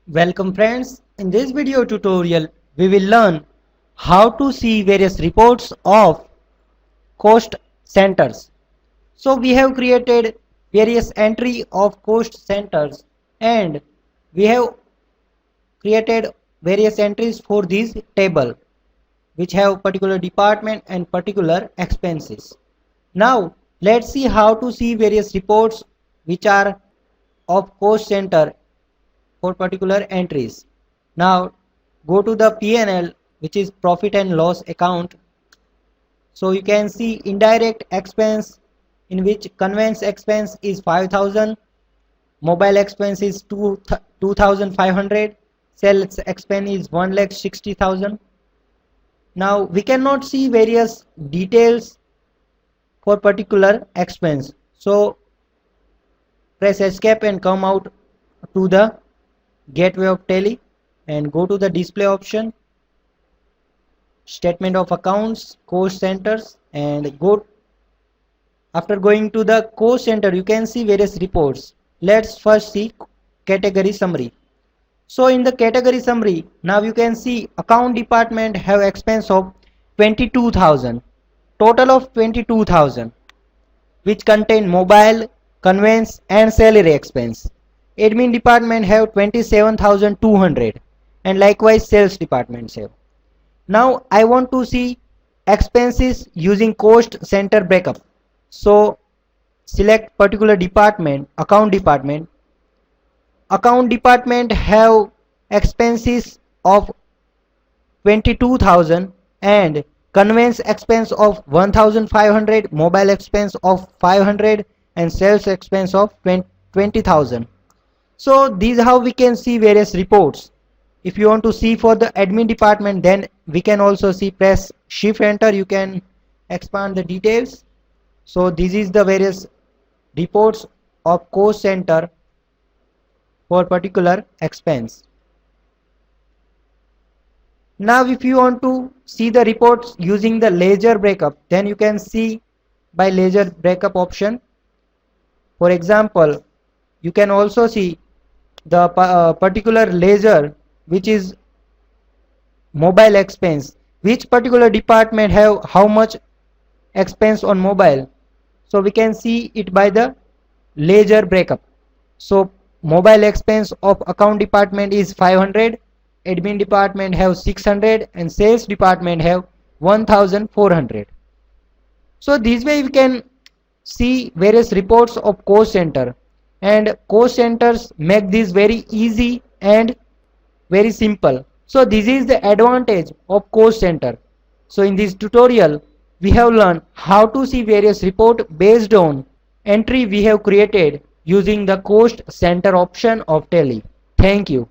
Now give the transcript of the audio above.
Welcome friends, in this video tutorial we will learn how to see various reports of cost centers. So we have created various entry of cost centers and we have created various entries for this table which have particular department and particular expenses. Now let's see how to see various reports which are of cost center for particular entries. Now go to the P&L, which is profit and loss account. So you can see indirect expense, in which conveyance expense is 5,000, mobile expense is 2,500, sales expense is 1,60,000. Now we cannot see various details for particular expense. So press escape and come out to the gateway of Tally and go to the display option, statement of accounts, cost centers, and go. After going to the cost center you can see various reports. Let's first see category summary. So in the category summary, now you can see account department have expense of 22,000, total of 22,000, which contain mobile, conveyance and salary expense. Admin department have 27,200 and likewise sales departments have. Now I want to see expenses using cost center breakup. So select particular department, account department. Account department have expenses of 22,000 and conveyance expense of 1,500, mobile expense of 500 and sales expense of 20,000. So these how we can see various reports. If you want to see for the admin department, then we can also see, press shift enter, you can expand the details. So this is the various reports of cost center for particular expense. Now if you want to see the reports using the ledger breakup, then you can see by ledger breakup option. For example, you can also see the particular ledger which is mobile expense, which particular department have how much expense on mobile. So we can see it by the ledger breakup. So mobile expense of account department is 500, admin department have 600 and sales department have 1,400. So this way we can see various reports of cost center, and cost centers make this very easy and very simple. So this is the advantage of cost center. So in this tutorial we have learned how to see various report based on entry we have created using the cost center option of Tally. Thank you.